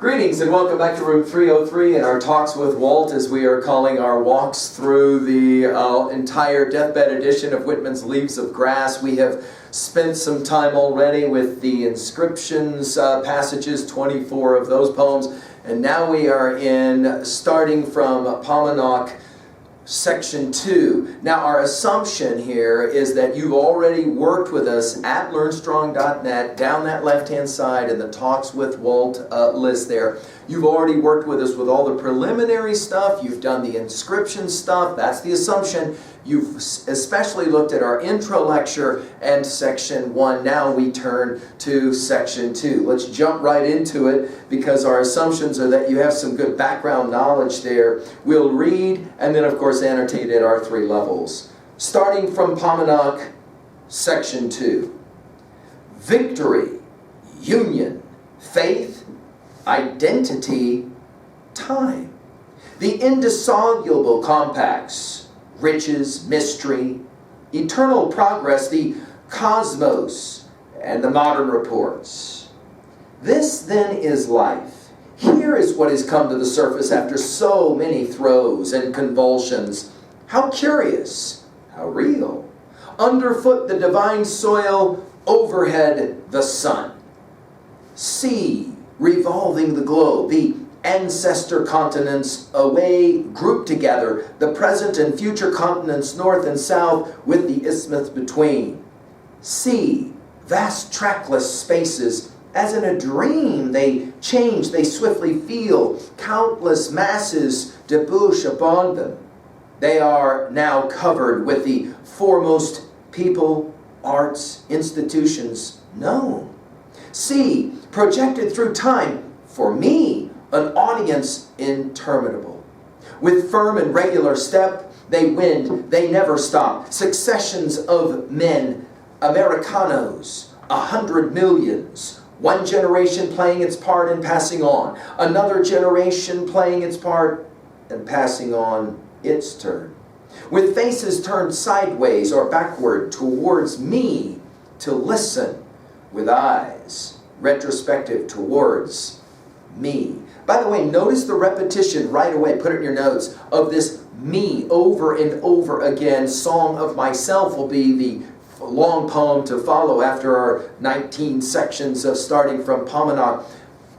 Greetings and welcome back to room 303 in our Talks with Walt, as we are calling our walks through the entire deathbed edition of Whitman's Leaves of Grass. We have spent some time already with the inscriptions passages, 24 of those poems, and now we are starting from Paumanok, Section 2. Now our assumption here is that you've already worked with us at learnstrong.net, down that left-hand side in the Talks with Walt list there. You've already worked with us with all the preliminary stuff. You've done the inscription stuff. That's the assumption. You've especially looked at our intro lecture and Section 1. Now we turn to Section 2. Let's jump right into it because our assumptions are that you have some good background knowledge there. We'll read and then, of course, annotate at our three levels. Starting from Paumanok, Section 2. Victory, union, faith, identity, time. The indissoluble compacts. Riches, mystery, eternal progress, the cosmos, and the modern reports. This then is life. Here is what has come to the surface after so many throes and convulsions. How curious, how real. Underfoot the divine soil, overhead the sun. Sea revolving the globe, the ancestor continents away grouped together, the present and future continents north and south with the isthmus between. Sea, vast trackless spaces, as in a dream they change, they swiftly feel, countless masses debouch upon them. They are now covered with the foremost people, arts, institutions known. Sea, projected through time, for me, an audience interminable. With firm and regular step, they win, they never stop. Successions of men, Americanos, 100 millions. One generation playing its part and passing on. Another generation playing its part and passing on its turn. With faces turned sideways or backward towards me to listen. With eyes retrospective towards me. By the way, notice the repetition right away, put it in your notes, of this me over and over again. Song of Myself will be the long poem to follow after our 19 sections of starting from Paumanok.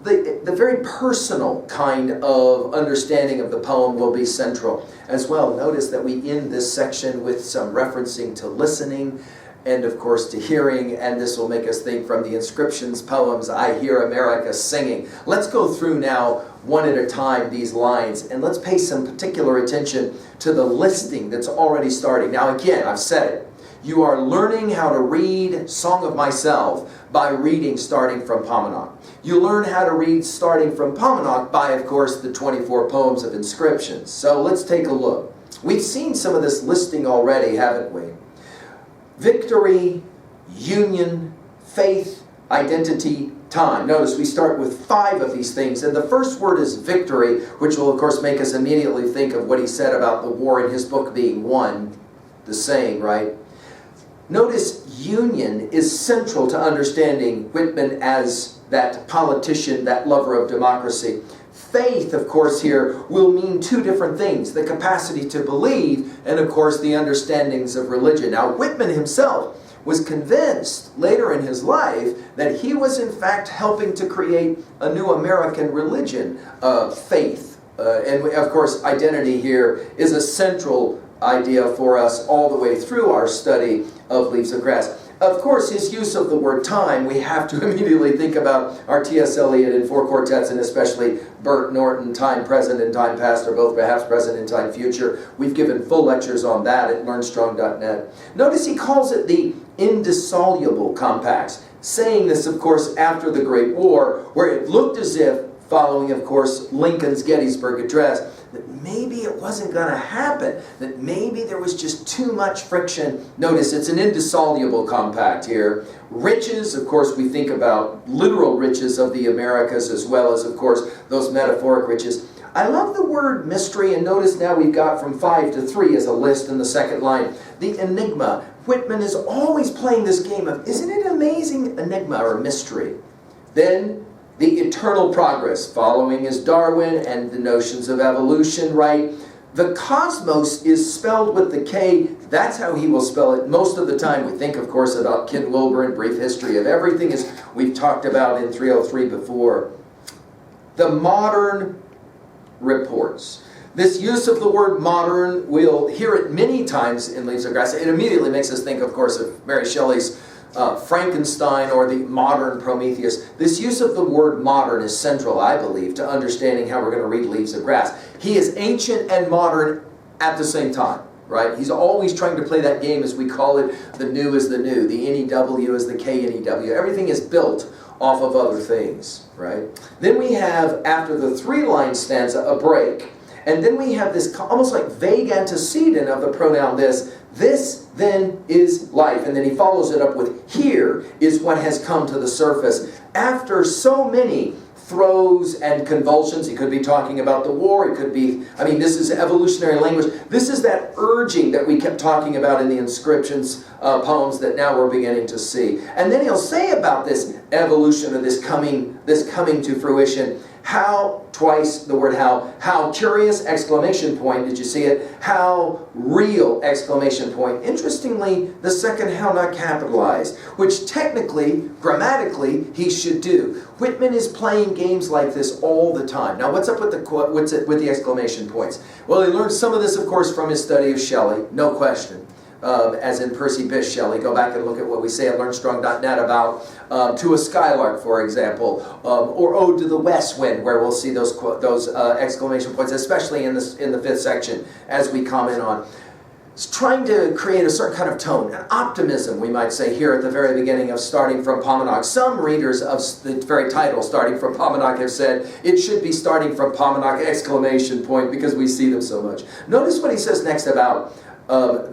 The very personal kind of understanding of the poem will be central as well. Notice that we end this section with some referencing to listening and of course to hearing, and this will make us think from the inscriptions poems, I hear America singing. Let's go through now one at a time these lines, and let's pay some particular attention to the listing that's already starting. Now again, I've said it, you are learning how to read Song of Myself by reading starting from Paumanok. You learn how to read starting from Paumanok by, of course, the 24 poems of inscriptions. So let's take a look. We've seen some of this listing already, haven't we? Victory, union, faith, identity, time. Notice we start with 5 of these things, and the first word is victory, which will of course make us immediately think of what he said about the war in his book being won, the saying, right? Notice union is central to understanding Whitman as that politician, that lover of democracy. Faith, of course, here will mean 2 different things. The capacity to believe and, of course, the understandings of religion. Now, Whitman himself was convinced later in his life that he was, in fact, helping to create a new American religion of faith. And, of course, identity here is a central idea for us all the way through our study of Leaves of Grass. Of course, his use of the word time, we have to immediately think about our T.S. Eliot and 4 quartets, and especially Burt Norton, time present and time past, or both perhaps present and time future. We've given full lectures on that at learnstrong.net. Notice he calls it the indissoluble compacts, saying this, of course, after the Great War, where it looked as if, following, of course, Lincoln's Gettysburg Address, that maybe it wasn't going to happen, that maybe there was just too much friction. Notice it's an indissoluble compact here. Riches, of course, we think about literal riches of the Americas as well as, of course, those metaphoric riches. I love the word mystery, and notice now we've got from 5 to 3 as a list in the second line. The enigma. Whitman is always playing this game of, isn't it amazing, enigma or mystery? Then the eternal progress, following is Darwin and the notions of evolution, right? The cosmos is spelled with the K. That's how he will spell it most of the time. We think, of course, about Ken Wilber and Brief History of Everything, as we've talked about in 303 before. The modern reports. This use of the word modern, we'll hear it many times in Leaves of Grass. It immediately makes us think, of course, of Mary Shelley's Frankenstein or the modern Prometheus. This use of the word modern is central, I believe, to understanding how we're going to read Leaves of Grass. He is ancient and modern at the same time, right? He's always trying to play that game, as we call it. The new is the new. The NEW is the KNEW. Everything is built off of other things, right? Then we have, after the three-line stanza, a break. And then we have this almost like vague antecedent of the pronoun this. This then is life. And then he follows it up with, here is what has come to the surface. After so many throes and convulsions, he could be talking about the war, it could be, I mean, this is evolutionary language. This is that urging that we kept talking about in the inscriptions poems that now we're beginning to see. And then he'll say about this evolution, or this coming to fruition, how, twice the word how curious, exclamation point, did you see it? How real, exclamation point. Interestingly, the second how not capitalized, which technically, grammatically, he should do. Whitman is playing games like this all the time. Now, what's up with the exclamation points? Well, he learned some of this, of course, from his study of Shelley, no question. As in Percy Bysshe Shelley. Go back and look at what we say at learnstrong.net about To a Skylark, for example, or Ode to the West Wind, where we'll see those exclamation points, especially in the fifth section, as we comment on. It's trying to create a certain kind of tone, an optimism, we might say, here at the very beginning of Starting from Paumanok. Some readers of the very title, Starting from Paumanok, have said it should be Starting from Paumanok, exclamation point, because we see them so much. Notice what he says next about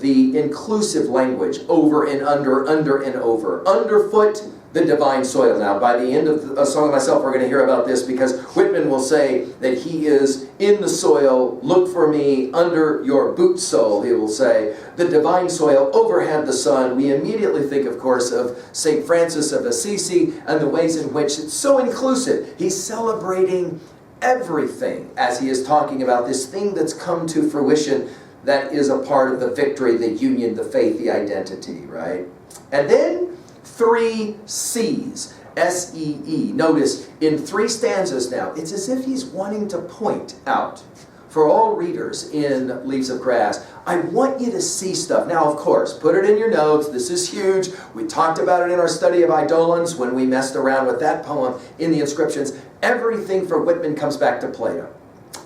the inclusive language, over and under and over. Underfoot, the divine soil. Now, by the end of A Song of Myself, we're going to hear about this, because Whitman will say that he is in the soil, look for me under your boot sole, he will say. The divine soil overhead the sun. We immediately think, of course, of St. Francis of Assisi and the ways in which it's so inclusive. He's celebrating everything as he is talking about this thing that's come to fruition, that is a part of the victory, the union, the faith, the identity, right? And then 3 C's, S-E-E. Notice, in 3 stanzas now, it's as if he's wanting to point out, for all readers in Leaves of Grass, I want you to see stuff. Now, of course, put it in your notes. This is huge. We talked about it in our study of Eidolons when we messed around with that poem in the inscriptions. Everything for Whitman comes back to Plato,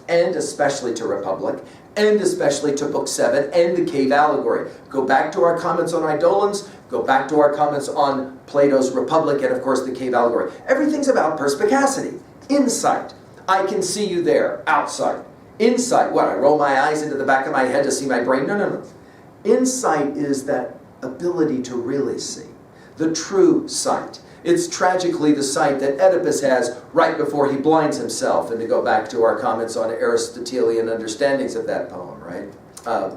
and especially to Republic, and especially to Book 7 and the Cave Allegory. Go back to our comments on Eidolons, go back to our comments on Plato's Republic, and of course the Cave Allegory. Everything's about perspicacity, insight. I can see you there, outside. Insight, what, I roll my eyes into the back of my head to see my brain? No. Insight is that ability to really see, the true sight. It's tragically the sight that Oedipus has right before he blinds himself. And to go back to our comments on Aristotelian understandings of that poem, right?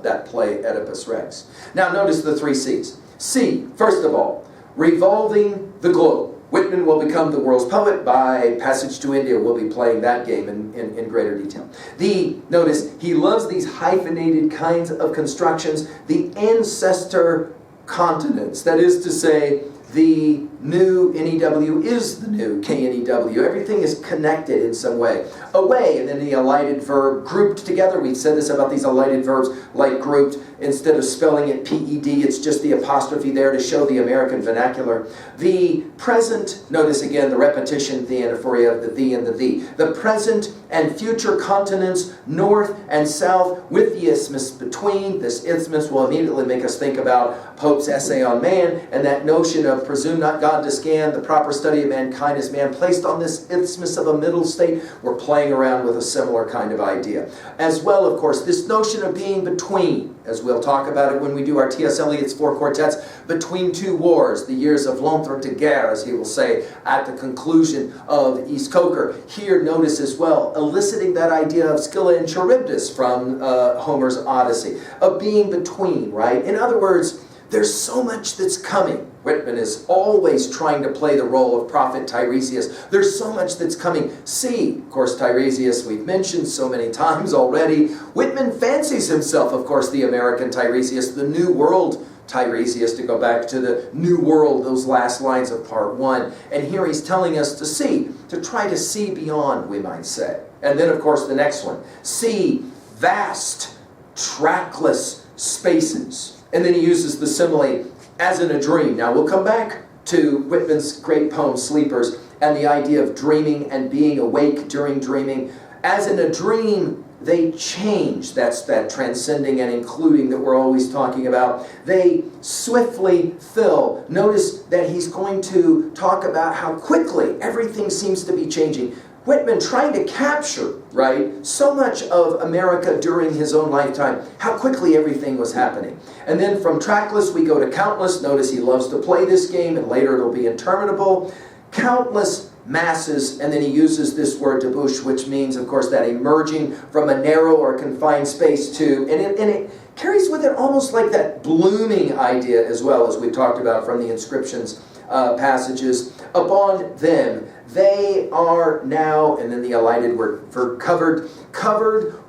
That play, Oedipus Rex. Now notice the 3 C's. C, first of all, revolving the globe. Whitman will become the world's poet. By Passage to India, we'll be playing that game in greater detail. The, notice, he loves these hyphenated kinds of constructions. The ancestor continents, that is to say, the new NEW is the new KNEW. Everything is connected in some way. Away, and then the elided verb grouped together. We said this about these elided verbs, like grouped. Instead of spelling it P-E-D, it's just the apostrophe there to show the American vernacular. The present, notice again the repetition, the anaphoria of the thee and the thee. The present and future continents, north and south, with the isthmus between. This isthmus will immediately make us think about Pope's essay on man, and that notion of presume not God to scan, the proper study of mankind as man placed on this isthmus of a middle state. We're playing around with a similar kind of idea. As well, of course, this notion of being between, as we'll talk about it when we do our T.S. Eliot's 4 quartets, between 2 wars, the years of l'entre-deux-guerres, as he will say at the conclusion of East Coker. Here, notice as well, eliciting that idea of Scylla and Charybdis from Homer's Odyssey, of being between, right? In other words, There's so much that's coming. Whitman is always trying to play the role of Prophet Tiresias. There's so much that's coming. See, of course, Tiresias we've mentioned so many times already. Whitman fancies himself, of course, the American Tiresias, the New World Tiresias, to go back to the New World, those last lines of part 1. And here he's telling us to see, to try to see beyond, we might say. And then, of course, the next one. See vast, trackless spaces. And then he uses the simile, as in a dream. Now, we'll come back to Whitman's great poem, Sleepers, and the idea of dreaming and being awake during dreaming. As in a dream, they change. That's that transcending and including that we're always talking about. They swiftly fill. Notice that he's going to talk about how quickly everything seems to be changing. Whitman trying to capture, right, so much of America during his own lifetime, how quickly everything was happening. And then from trackless, we go to countless. Notice he loves to play this game, and later it'll be interminable. Countless masses, and then he uses this word debouche, which means, of course, that emerging from a narrow or confined space to, and it carries with it almost like that blooming idea as well, as we talked about from the inscriptions passages. Upon them, they are now, and then the elided word for covered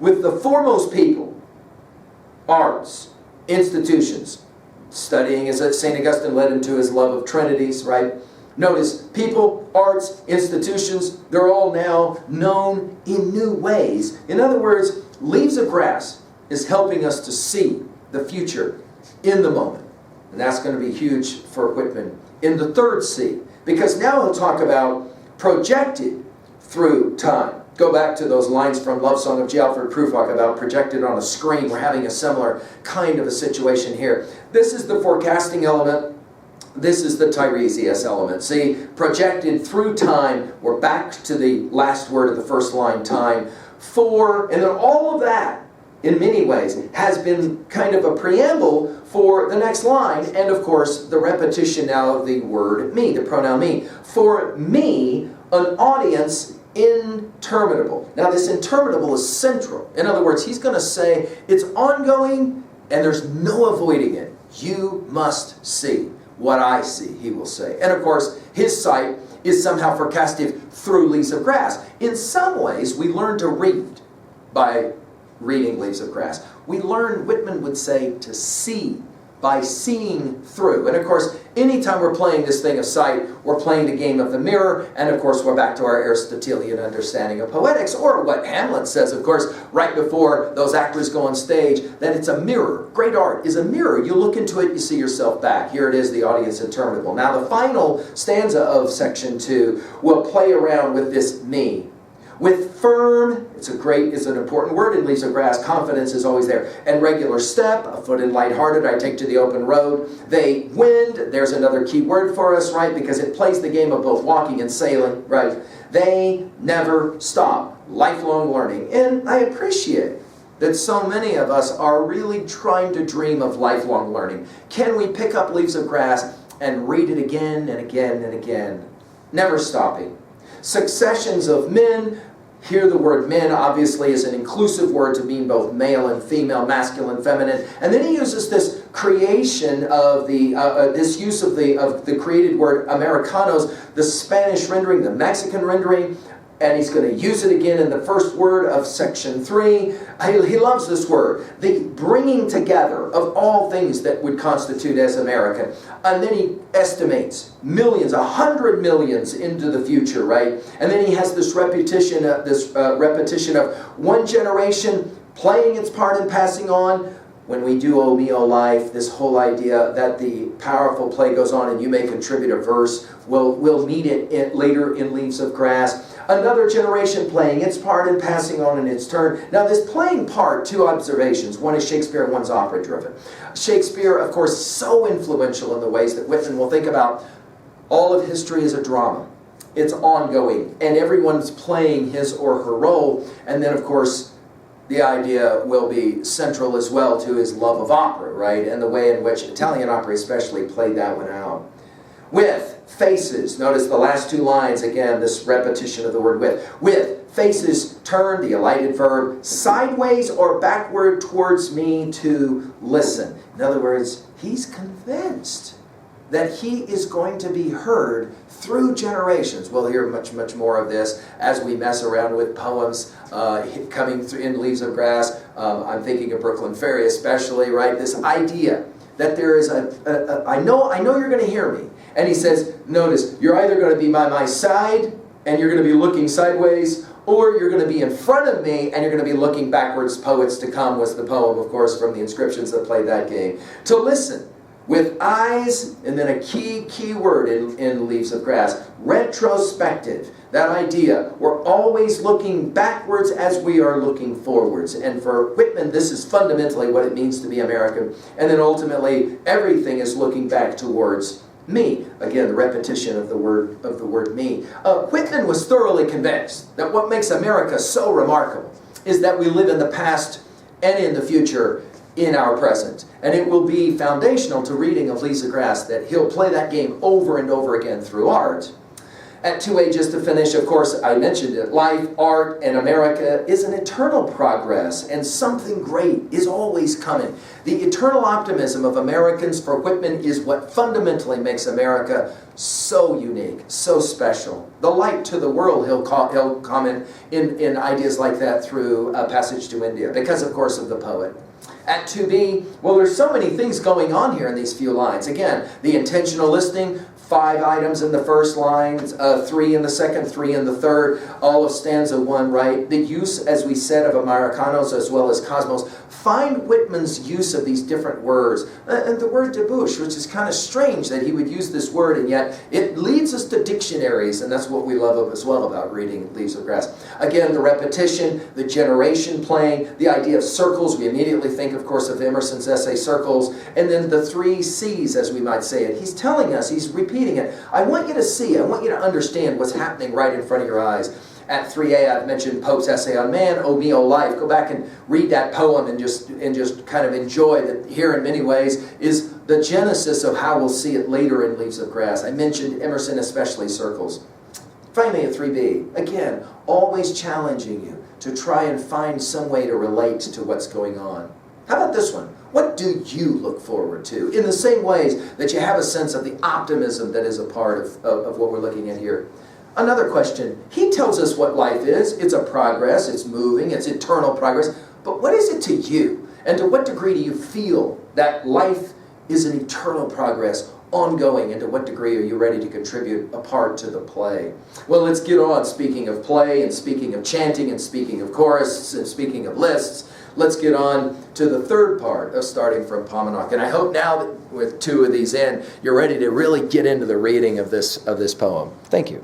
with the foremost people, arts, institutions. Studying, as St. Augustine led him to his love of trinities, right? Notice, people, arts, institutions, they're all now known in new ways. In other words, Leaves of Grass is helping us to see the future in the moment. And that's going to be huge for Whitman in the third C. Because now he'll talk about projected through time. Go back to those lines from Love Song of J. Alfred Prufrock about projected on a screen. We're having a similar kind of a situation here. This is the forecasting element. This is the Tiresias element. See, projected through time. We're back to the last word of the first line, time. For, and then all of that, in many ways, has been kind of a preamble for the next line. And of course, the repetition now of the word me, the pronoun me. For me, an audience interminable. Now this interminable is central. In other words, he's going to say it's ongoing and there's no avoiding it. You must see what I see, he will say. And of course, his sight is somehow forecasted through Leaves of Grass. In some ways, we learn to read by reading Leaves of Grass. We learn, Whitman would say, to see by seeing through. And of course, anytime we're playing this thing of sight, we're playing the game of the mirror, and of course we're back to our Aristotelian understanding of poetics, or what Hamlet says, of course, right before those actors go on stage, that it's a mirror. Great art is a mirror. You look into it, you see yourself back. Here it is, the audience interminable. Now the final stanza of section 2 will play around with this me. With firm, it's an important word in Leaves of Grass, confidence is always there. And regular step, a foot and lighthearted, I take to the open road. They wind, there's another key word for us, right? Because it plays the game of both walking and sailing, right? They never stop, lifelong learning. And I appreciate that so many of us are really trying to dream of lifelong learning. Can we pick up Leaves of Grass and read it again and again and again? Never stopping. Successions of men. Here the word men obviously is an inclusive word to mean both male and female, masculine, feminine. And then he uses this creation of this use of the created word Americanos, the Spanish rendering, the Mexican rendering, and he's going to use it again in the first word of section 3. He loves this word, the bringing together of all things that would constitute as American. And then he estimates millions, 100 millions into the future, right? And then he has this repetition of one generation playing its part and passing on. When we do O Me, O Life, this whole idea that the powerful play goes on and you may contribute a verse, we'll meet it later in Leaves of Grass. Another generation playing its part and passing on in its turn. Now this playing part, two observations. One is Shakespeare and one's opera driven. Shakespeare, of course, so influential in the ways that Whitman will think about all of history as a drama. It's ongoing and everyone's playing his or her role. And then of course, the idea will be central as well to his love of opera, right? And the way in which Italian opera especially played that one out. With faces, notice the last two lines again, this repetition of the word with. With faces turned, the alighted verb, sideways or backward towards me to listen. In other words, he's convinced that he is going to be heard through generations. We'll hear much, much more of this as we mess around with poems coming through in Leaves of Grass. I'm thinking of Brooklyn Ferry especially, right? This idea that there is I know you're going to hear me. And he says, notice, you're either going to be by my side and you're going to be looking sideways, or you're going to be in front of me and you're going to be looking backwards. Poets to come was the poem, of course, from the inscriptions that played that game. To listen. With eyes, and then a key word in Leaves of Grass, retrospective. That idea, we're always looking backwards as we are looking forwards. And for Whitman, this is fundamentally what it means to be American. And then ultimately, everything is looking back towards me. Again, the repetition of the word me. Whitman was thoroughly convinced that what makes America so remarkable is that we live in the past and in the future in our present. And it will be foundational to reading of Leaves of Grass that he'll play that game over and over again through art. At 2A, just to finish, of course, I mentioned it, life, art, and America is an eternal progress, and something great is always coming. The eternal optimism of Americans for Whitman is what fundamentally makes America so unique, so special. The light to the world, he'll comment in ideas like that through A Passage to India, because, of course, of the poet. At 2B, well, there's so many things going on here in these few lines. Again, the intentional listing, 5 items in the first line, 3 in the second, 3 in the third, all of stanza 1, right? The use, as we said, of Americanos as well as Cosmos. Find Whitman's use of these different words. And the word debouche, which is kind of strange that he would use this word, and yet it leads us to dictionaries, and that's what we love as well about reading Leaves of Grass. Again, the repetition, the generation playing, the idea of circles. We immediately think, of course, of Emerson's essay Circles, and then the 3 C's, as we might say it. He's telling us, he's repeating it. I want you to see, I want you to understand what's happening right in front of your eyes. At 3A, I've mentioned Pope's essay on man, O Me, O Life. Go back and read that poem and just kind of enjoy that. Here, in many ways, is the genesis of how we'll see it later in Leaves of Grass. I mentioned Emerson, especially Circles. Finally, at 3B, again, always challenging you to try and find some way to relate to what's going on. How about this one? What do you look forward to? In the same ways that you have a sense of the optimism that is a part of what we're looking at here. Another question. He tells us what life is. It's a progress. It's moving. It's eternal progress. But what is it to you? And to what degree do you feel that life is an eternal progress, ongoing? And to what degree are you ready to contribute a part to the play? Well, let's get on. Speaking of play, and speaking of chanting, and speaking of chorus, and speaking of lists, let's get on to the third part of Starting from Paumanok. And I hope now that with 2 of these in, you're ready to really get into the reading of this poem. Thank you.